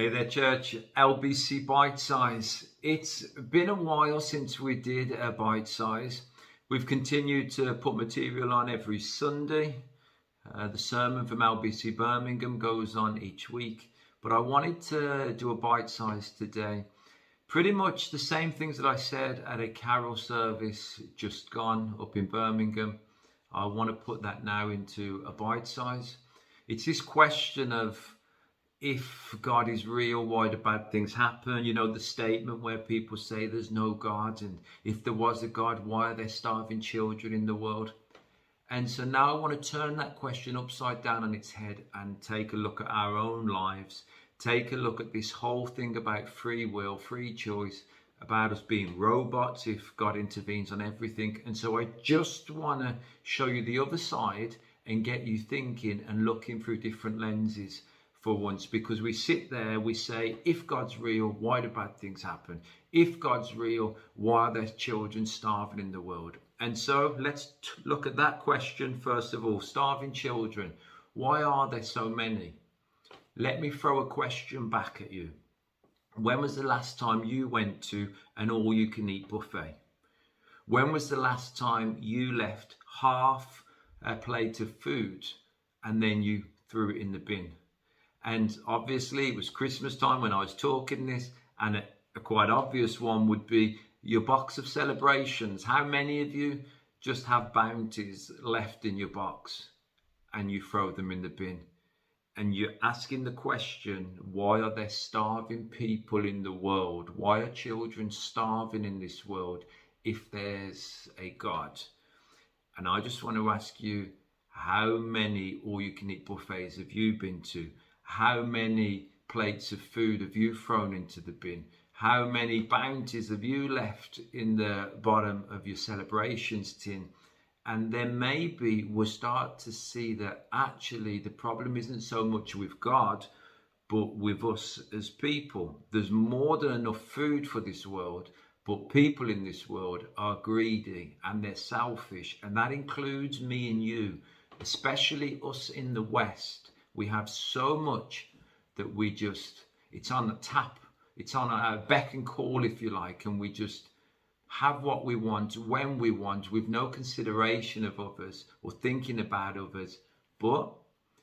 Hey there, church. LBC Bitesize. It's been a while since we did a Bitesize. We've continued to put material on every Sunday. The sermon from LBC Birmingham goes on each week, but I wanted to do a Bitesize today. Pretty much the same things that I said at a carol service just gone up in Birmingham. I want to put that now into a Bitesize. It's this question of, if God is real, why do bad things happen? You know, the statement where people say there's no God, and if there was a God, why are there starving children in the world? And so now I want to turn that question upside down on its head and take a look at our own lives, take a look at this whole thing about free will, free choice, about us being robots if God intervenes on everything. And so I just want to show you the other side and get you thinking and looking through different lenses for once, because we sit there, we say, if God's real, why do bad things happen? If God's real, why are there children starving in the world? And so let's look at that question first of all. Starving children, why are there so many? Let me throw a question back at you. When was the last time you went to an all-you-can-eat buffet? When was the last time you left half a plate of food and then you threw it in the bin? And obviously it was Christmas time when I was talking this, and a quite obvious one would be your box of celebrations. How many of you just have bounties left in your box and you throw them in the bin? And you're asking the question, why are there starving people in the world? Why are children starving in this world if there's a God? And I just want to ask you, how many all-you-can-eat buffets have you been to? How many plates of food have you thrown into the bin? How many bounties have you left in the bottom of your celebrations tin? And then maybe we'll start to see that actually the problem isn't so much with God, but with us as people. There's more than enough food for this world, but people in this world are greedy and they're selfish. And that includes me and you, especially us in the West. We have so much that we just, it's on the tap, it's on our beck and call, if you like, and we just have what we want, when we want, with no consideration of others or thinking about others. But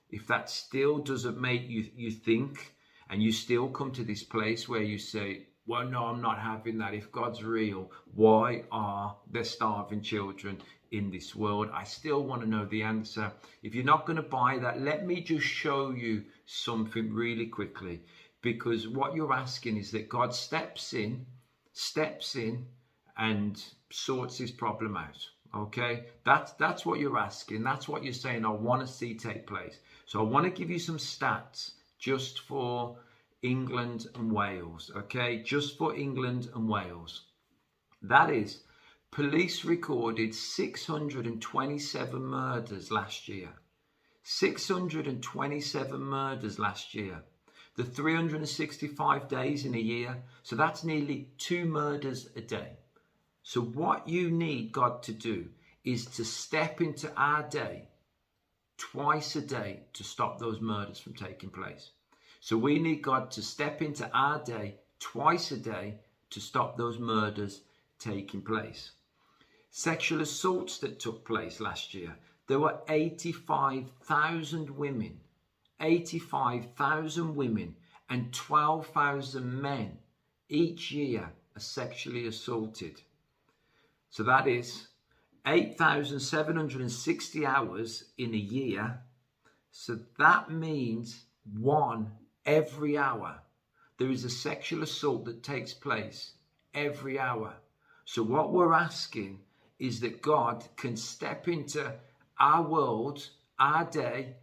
if that still doesn't make you think, and you still come to this place where you say, well, no, I'm not having that. If God's real, why are there starving children in this world? I still want to know the answer. If you're not going to buy that, let me just show you something really quickly, because what you're asking is that God steps in and sorts his problem out. Okay, that's what you're asking. That's what you're saying I want to see take place. So I want to give you some stats just for England and Wales. Okay, just for England and Wales. That is, police recorded 627 murders last year. 627 murders last year. The 365 days in a year, so that's nearly 2 murders a day. So what you need God to do is to step into our day twice a day to stop those murders from taking place. So we need God to step into our day twice a day to stop those murders taking place. Sexual assaults that took place last year, there were 85,000 women, 85,000 women and 12,000 men each year are sexually assaulted. So that is 8,760 hours in a year. So that means 1 every hour. There is a sexual assault that takes place every hour. So what we're asking is that God can step into our world, our day,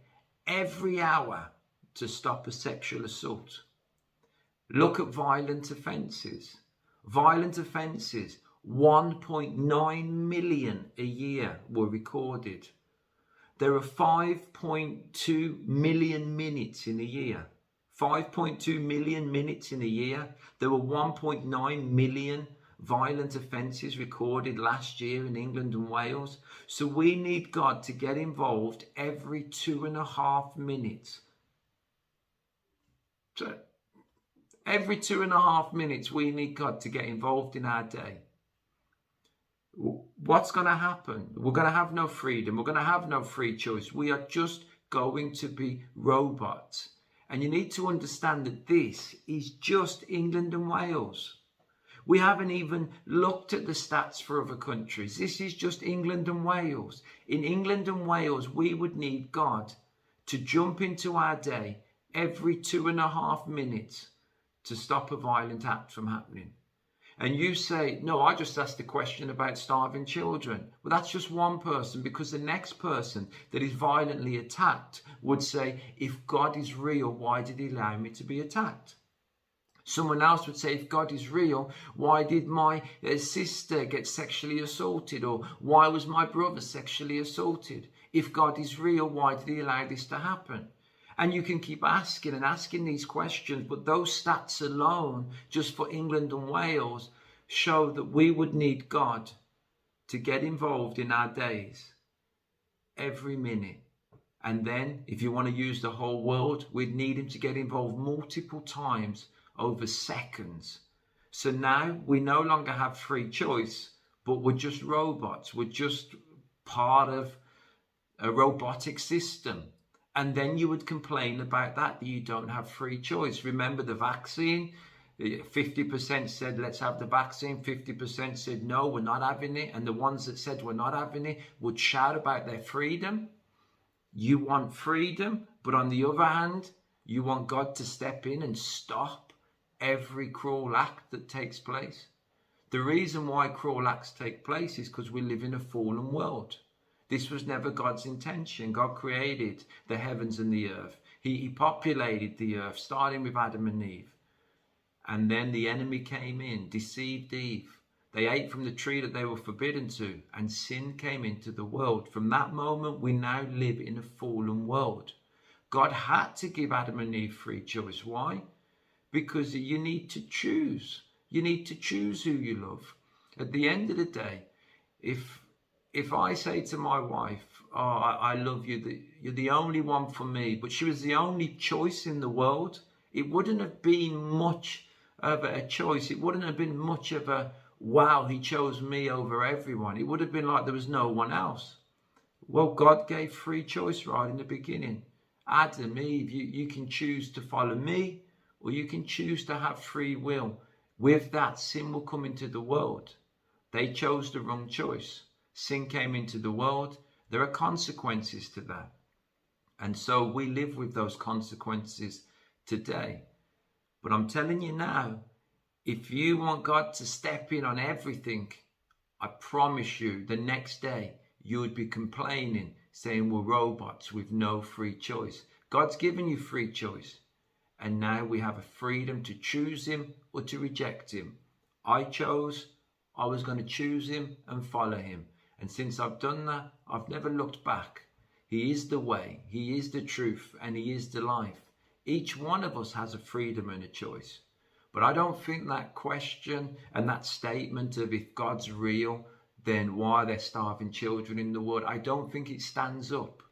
every hour to stop a sexual assault. Look at violent offences. Violent offences, 1.9 million a year were recorded. There are 5.2 million minutes in a year. 5.2 million minutes in a year. There were 1.9 million violent offences recorded last year in England and Wales. So we need God to get involved every 2.5 minutes. So Every 2.5 minutes, we need God to get involved in our day. What's going to happen? We're going to have no freedom. We're going to have no free choice. We are just going to be robots. And you need to understand that this is just England and Wales. We haven't even looked at the stats for other countries. This is just England and Wales. In England and Wales, we would need God to jump into our day every 2.5 minutes to stop a violent act from happening. And you say, no, I just asked a question about starving children. Well, that's just one person, because the next person that is violently attacked would say, if God is real, why did he allow me to be attacked? Someone else would say, if God is real, why did my sister get sexually assaulted? Or why was my brother sexually assaulted? If God is real, why did he allow this to happen? And you can keep asking and asking these questions, but those stats alone, just for England and Wales, show that we would need God to get involved in our days every minute. And then, if you want to use the whole world, we'd need him to get involved multiple times over seconds. So now we no longer have free choice, but we're just robots. We're just part of a robotic system. And then you would complain about that you don't have free choice. Remember the vaccine? 50% said, let's have the vaccine. 50% said, no, we're not having it. And the ones that said we're not having it would shout about their freedom. You want freedom, but on the other hand, you want God to step in and stop every cruel act that takes place. The reason why cruel acts take place is because we live in a fallen world. This was never God's intention. God created the heavens and the earth. He populated the earth, starting with Adam and Eve. And then the enemy came in, deceived Eve. They ate from the tree that they were forbidden to, and sin came into the world. From that moment, we now live in a fallen world. God had to give Adam and Eve free choice. Why? Because you need to choose. You need to choose who you love. At the end of the day, if I say to my wife, oh, I love you, you're the only one for me, but she was the only choice in the world, it wouldn't have been much of a choice. It wouldn't have been much of a, wow, he chose me over everyone. It would have been like there was no one else. Well, God gave free choice right in the beginning. Adam, Eve, you can choose to follow me, or you can choose to have free will. With that, sin will come into the world. They chose the wrong choice. Sin came into the world. There are consequences to that. And so we live with those consequences today. But I'm telling you now, if you want God to step in on everything, I promise you the next day you would be complaining, saying we're robots with no free choice. God's given you free choice. And now we have a freedom to choose him or to reject him. I chose, I was going to choose him and follow him. And since I've done that, I've never looked back. He is the way, he is the truth, and he is the life. Each one of us has a freedom and a choice. But I don't think that question and that statement of if God's real, then why are there starving children in the world? I don't think it stands up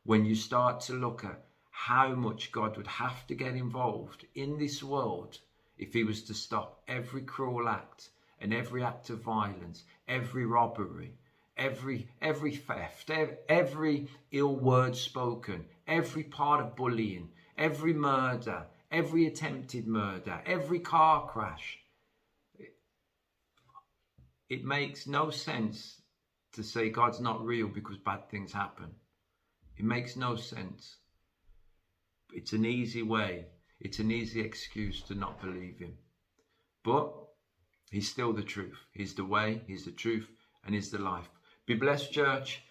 when you start to look at how much God would have to get involved in this world if he was to stop every cruel act and every act of violence, every robbery, every theft, every ill word spoken, every part of bullying, every murder, every attempted murder, every car crash. It makes no sense to say God's not real because bad things happen. It makes no sense. It's an easy way. It's an easy excuse to not believe him. But he's still the truth. He's the way, he's the truth, and he's the life. Be blessed, church.